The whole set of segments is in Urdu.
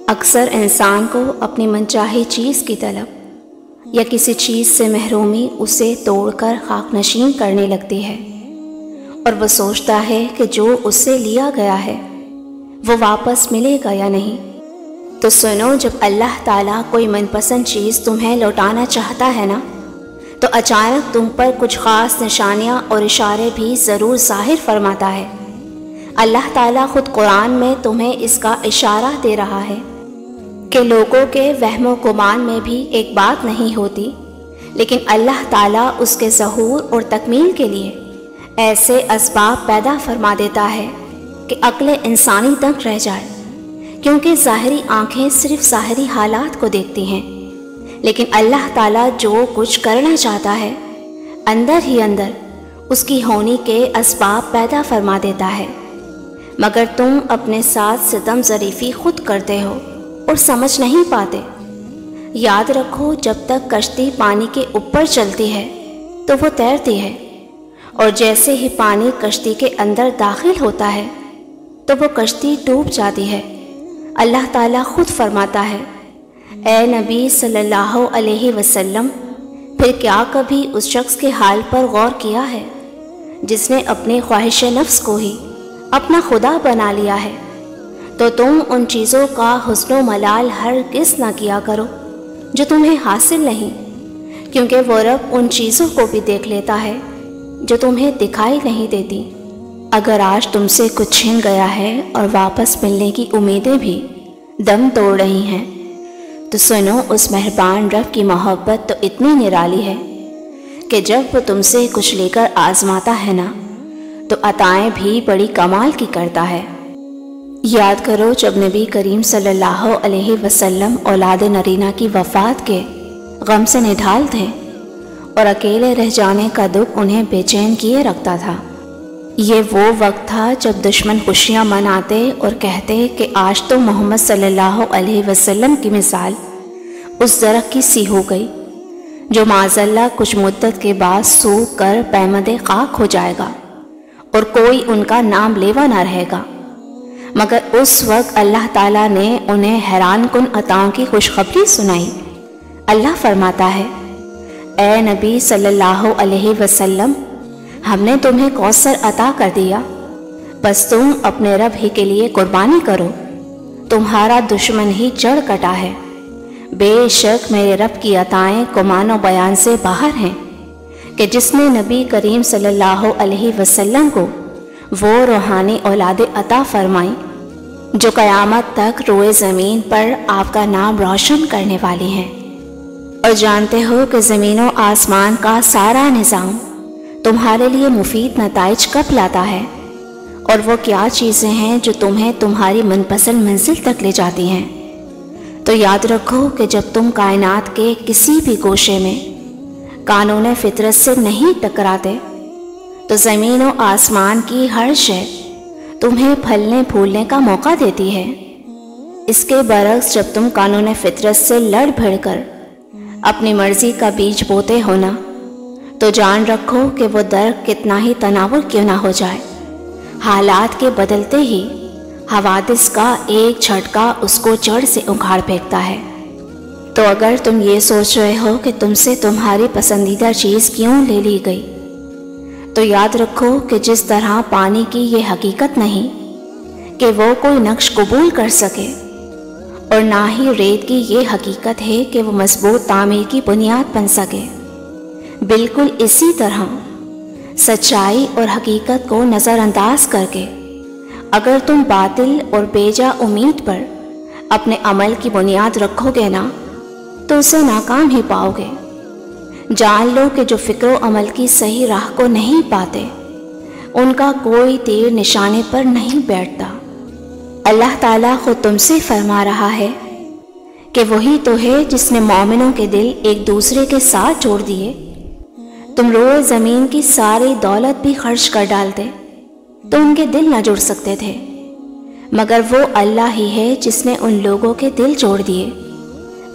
اکثر انسان کو اپنی منچاہی چیز کی طلب یا کسی چیز سے محرومی اسے توڑ کر خاک نشین کرنے لگتی ہے، اور وہ سوچتا ہے کہ جو اس سے لیا گیا ہے وہ واپس ملے گا یا نہیں۔ تو سنو، جب اللہ تعالیٰ کوئی من پسند چیز تمہیں لوٹانا چاہتا ہے نا، تو اچانک تم پر کچھ خاص نشانیاں اور اشارے بھی ضرور ظاہر فرماتا ہے۔ اللہ تعالیٰ خود قرآن میں تمہیں اس کا اشارہ دے رہا ہے کہ لوگوں کے وہم و گمان میں بھی ایک بات نہیں ہوتی، لیکن اللہ تعالیٰ اس کے ظہور اور تکمیل کے لیے ایسے اسباب پیدا فرما دیتا ہے کہ عقل انسانی دنگ رہ جائے، کیونکہ ظاہری آنکھیں صرف ظاہری حالات کو دیکھتی ہیں، لیکن اللہ تعالیٰ جو کچھ کرنا چاہتا ہے اندر ہی اندر اس کی ہونی کے اسباب پیدا فرما دیتا ہے، مگر تم اپنے ساتھ ستم ظریفی خود کرتے ہو اور سمجھ نہیں پاتے۔ یاد رکھو، جب تک کشتی پانی کے اوپر چلتی ہے تو وہ تیرتی ہے، اور جیسے ہی پانی کشتی کے اندر داخل ہوتا ہے تو وہ کشتی ڈوب جاتی ہے۔ اللہ تعالیٰ خود فرماتا ہے، اے نبی صلی اللہ علیہ وسلم، پھر کیا کبھی اس شخص کے حال پر غور کیا ہے جس نے اپنی خواہش نفس کو ہی اپنا خدا بنا لیا ہے؟ تو تم ان چیزوں کا حسن و ملال ہرگز نہ کیا کرو جو تمہیں حاصل نہیں، کیونکہ وہ رب ان چیزوں کو بھی دیکھ لیتا ہے جو تمہیں دکھائی نہیں دیتی۔ اگر آج تم سے کچھ چھن گیا ہے اور واپس ملنے کی امیدیں بھی دم توڑ رہی ہیں، تو سنو، اس مہربان رب کی محبت تو اتنی نرالی ہے کہ جب وہ تم سے کچھ لے کر آزماتا ہے نا، تو عطائیں بھی بڑی کمال کی کرتا ہے۔ یاد کرو، جب نبی کریم صلی اللہ علیہ وسلم اولاد نرینہ کی وفات کے غم سے نڈھال تھے اور اکیلے رہ جانے کا دکھ انہیں بے چین کیے رکھتا تھا۔ یہ وہ وقت تھا جب دشمن خوشیاں مناتے اور کہتے کہ آج تو محمد صلی اللہ علیہ وسلم کی مثال اس درخت کی سی ہو گئی جو معاذ اللہ کچھ مدت کے بعد سوکھ کر پیمد خاک ہو جائے گا اور کوئی ان کا نام لیوا نہ رہے گا۔ مگر اس وقت اللہ تعالیٰ نے انہیں حیران کن عطاؤں کی خوشخبری سنائی۔ اللہ فرماتا ہے، اے نبی صلی اللہ علیہ وسلم، ہم نے تمہیں کوثر عطا کر دیا، بس تم اپنے رب ہی کے لیے قربانی کرو، تمہارا دشمن ہی جڑ کٹا ہے۔ بے شک میرے رب کی عطائیں گمان و بیان سے باہر ہیں کہ جس نے نبی کریم صلی اللہ علیہ وسلم کو وہ روحانی اولاد عطا فرمائی جو قیامت تک روئے زمین پر آپ کا نام روشن کرنے والی ہیں۔ اور جانتے ہو کہ زمین و آسمان کا سارا نظام تمہارے لیے مفید نتائج کب لاتا ہے، اور وہ کیا چیزیں ہیں جو تمہیں تمہاری من پسند منزل تک لے جاتی ہیں۔ تو یاد رکھو کہ جب تم کائنات کے کسی بھی گوشے میں قانون فطرت سے نہیں ٹکراتے، تو زمین و آسمان کی ہر شے تمہیں پھلنے پھولنے کا موقع دیتی ہے۔ اس کے برعکس جب تم قانون فطرت سے لڑ بھڑ کر اپنی مرضی کا بیج بوتے ہو نا، تو جان رکھو کہ وہ درخت کتنا ہی تناور کیوں نہ ہو جائے، حالات کے بدلتے ہی حوادث کا ایک جھٹکا اس کو جڑ سے اکھاڑ پھینکتا ہے۔ تو اگر تم یہ سوچ رہے ہو کہ تم سے تمہاری پسندیدہ چیز کیوں لے لی گئی، تو یاد رکھو کہ جس طرح پانی کی یہ حقیقت نہیں کہ وہ کوئی نقش قبول کر سکے، اور نہ ہی ریت کی یہ حقیقت ہے کہ وہ مضبوط تعمیر کی بنیاد بن سکے، بالکل اسی طرح سچائی اور حقیقت کو نظر انداز کر کے اگر تم باطل اور بیجا امید پر اپنے عمل کی بنیاد رکھو گے نا، تو اسے ناکام ہی پاؤ گے۔ جان لو کہ جو فکر و عمل کی صحیح راہ کو نہیں پاتے، ان کا کوئی تیر نشانے پر نہیں بیٹھتا۔ اللہ تعالیٰ خود تم سے فرما رہا ہے کہ وہی تو ہے جس نے مومنوں کے دل ایک دوسرے کے ساتھ جوڑ دیے۔ تم روئے زمین کی ساری دولت بھی خرچ کر ڈالتے تو ان کے دل نہ جڑ سکتے تھے، مگر وہ اللہ ہی ہے جس نے ان لوگوں کے دل جوڑ دیے۔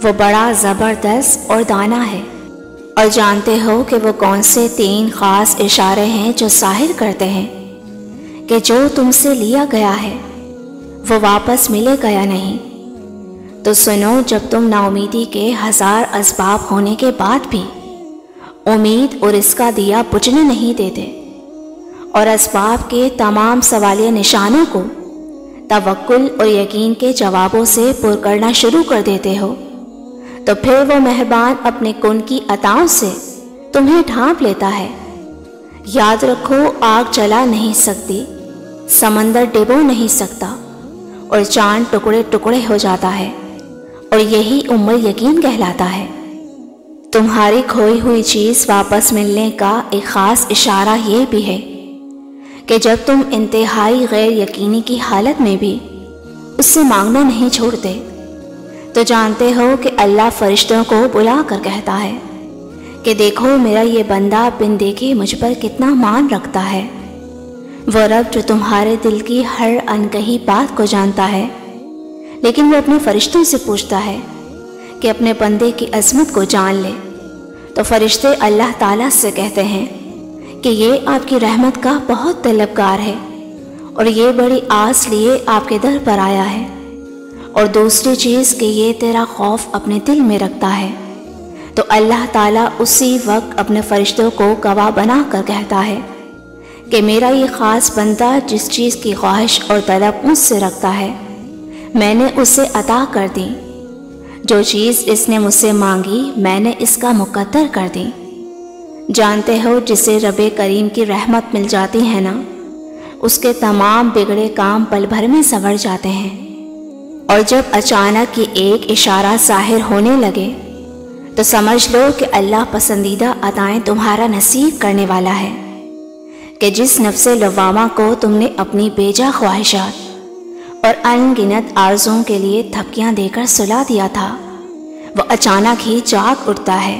وہ بڑا زبردست اور دانا ہے۔ اور جانتے ہو کہ وہ کون سے 3 خاص اشارے ہیں جو ظاہر کرتے ہیں کہ جو تم سے لیا گیا ہے وہ واپس ملے گا یا نہیں۔ تو سنو، جب تم ناامیدی کے 1000 اسباب ہونے کے بعد بھی امید اور اس کا دیا بجھنے نہیں دیتے اور اسباب کے تمام سوالیہ نشانوں کو توکل اور یقین کے جوابوں سے پر کرنا شروع کر دیتے ہو، تو پھر وہ مہربان اپنے کن کی عطاؤں سے تمہیں ڈھانپ لیتا ہے۔ یاد رکھو، آگ جلا نہیں سکتی، سمندر ڈبو نہیں سکتا اور چاند ٹکڑے ٹکڑے ہو جاتا ہے، اور یہی یقین کہلاتا ہے۔ تمہاری کھوئی ہوئی چیز واپس ملنے کا ایک خاص اشارہ یہ بھی ہے کہ جب تم انتہائی غیر یقینی کی حالت میں بھی اس سے مانگنا نہیں چھوڑتے، تو جانتے ہو کہ اللہ فرشتوں کو بلا کر کہتا ہے کہ دیکھو میرا یہ بندہ بن دیکھے مجھ پر کتنا مان رکھتا ہے۔ وہ رب جو تمہارے دل کی ہر انکہی بات کو جانتا ہے، لیکن وہ اپنے فرشتوں سے پوچھتا ہے کہ اپنے بندے کی عظمت کو جان لے، تو فرشتے اللہ تعالیٰ سے کہتے ہیں کہ یہ آپ کی رحمت کا بہت طلبگار ہے اور یہ بڑی آس لیے آپ کے در پر آیا ہے، اور دوسری چیز کہ یہ تیرا خوف اپنے دل میں رکھتا ہے۔ تو اللہ تعالیٰ اسی وقت اپنے فرشتوں کو گواہ بنا کر کہتا ہے کہ میرا یہ خاص بندہ جس چیز کی خواہش اور طلب مجھ سے رکھتا ہے میں نے اسے عطا کر دی، جو چیز اس نے مجھ سے مانگی میں نے اس کا مقدر کر دی۔ جانتے ہو جسے رب کریم کی رحمت مل جاتی ہے نا، اس کے تمام بگڑے کام پل بھر میں سنور جاتے ہیں، اور جب اچانک یہ ایک اشارہ ظاہر ہونے لگے تو سمجھ لو کہ اللہ پسندیدہ عطائیں تمہارا نصیب کرنے والا ہے، کہ جس نفس لوامہ کو تم نے اپنی بیجا خواہشات اور ان گنت آرزوؤں کے لیے تھپکیاں دے کر سلا دیا تھا، وہ اچانک ہی جاگ اٹھتا ہے،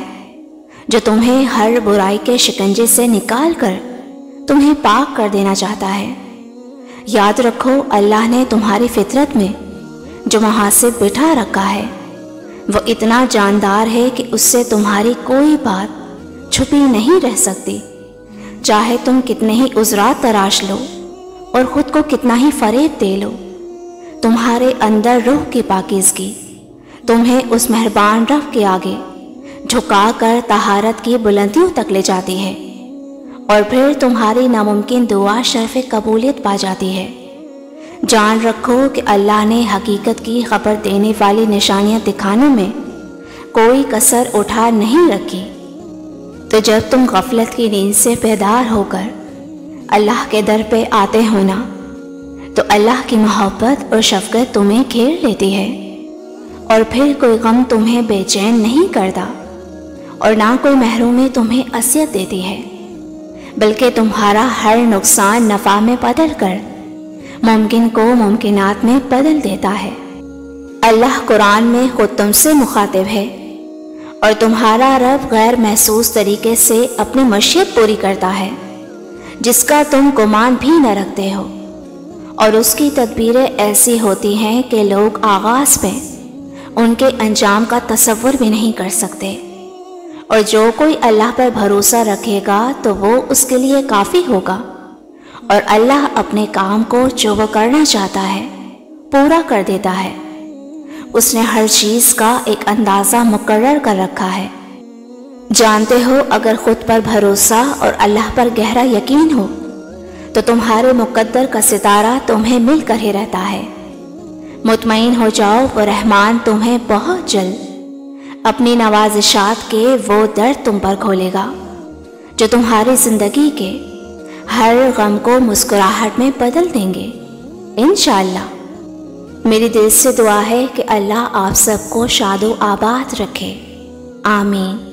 جو تمہیں ہر برائی کے شکنجے سے نکال کر تمہیں پاک کر دینا چاہتا ہے۔ یاد رکھو، اللہ نے تمہاری فطرت میں جو محاسب بٹھا رکھا ہے وہ اتنا جاندار ہے کہ اس سے تمہاری کوئی بات چھپی نہیں رہ سکتی، چاہے تم کتنے ہی عذرات تراش لو اور خود کو کتنا ہی فریب دے لو، تمہارے اندر روح کی پاکیزگی تمہیں اس مہربان رب کے آگے جھکا کر طہارت کی بلندیوں تک لے جاتی ہے، اور پھر تمہاری ناممکن دعا شرف قبولیت پا جاتی ہے۔ جان رکھو کہ اللہ نے حقیقت کی خبر دینے والی نشانیاں دکھانے میں کوئی کسر اٹھا نہیں رکھی۔ تو جب تم غفلت کی نیند سے بیدار ہو کر اللہ کے در پہ آتے ہو نا، تو اللہ کی محبت اور شفقت تمہیں گھیر لیتی ہے، اور پھر کوئی غم تمہیں بے چین نہیں کرتا اور نہ کوئی محرومی تمہیں اذیت دیتی ہے، بلکہ تمہارا ہر نقصان نفع میں بدل کر ممکن کو ممکنات میں بدل دیتا ہے۔ اللہ قرآن میں خود تم سے مخاطب ہے، اور تمہارا رب غیر محسوس طریقے سے اپنی مشیت پوری کرتا ہے جس کا تم گمان بھی نہ رکھتے ہو، اور اس کی تدبیریں ایسی ہوتی ہیں کہ لوگ آغاز میں ان کے انجام کا تصور بھی نہیں کر سکتے، اور جو کوئی اللہ پر بھروسہ رکھے گا تو وہ اس کے لیے کافی ہوگا، اور اللہ اپنے کام کو جو وہ کرنا چاہتا ہے پورا کر دیتا ہے۔ اس نے ہر چیز کا ایک اندازہ مقرر کر رکھا ہے۔ جانتے ہو، اگر خود پر بھروسہ اور اللہ پر گہرا یقین ہو تو تمہارے مقدر کا ستارہ تمہیں مل کر ہی رہتا ہے۔ مطمئن ہو جاؤ، وہ رحمان تمہیں بہت جلد اپنی نوازشات کے وہ در تم پر کھولے گا جو تمہاری زندگی کے ہر غم کو مسکراہٹ میں بدل دیں گے انشاءاللہ۔ میری دل سے دعا ہے کہ اللہ آپ سب کو شاد و آباد رکھے، آمین۔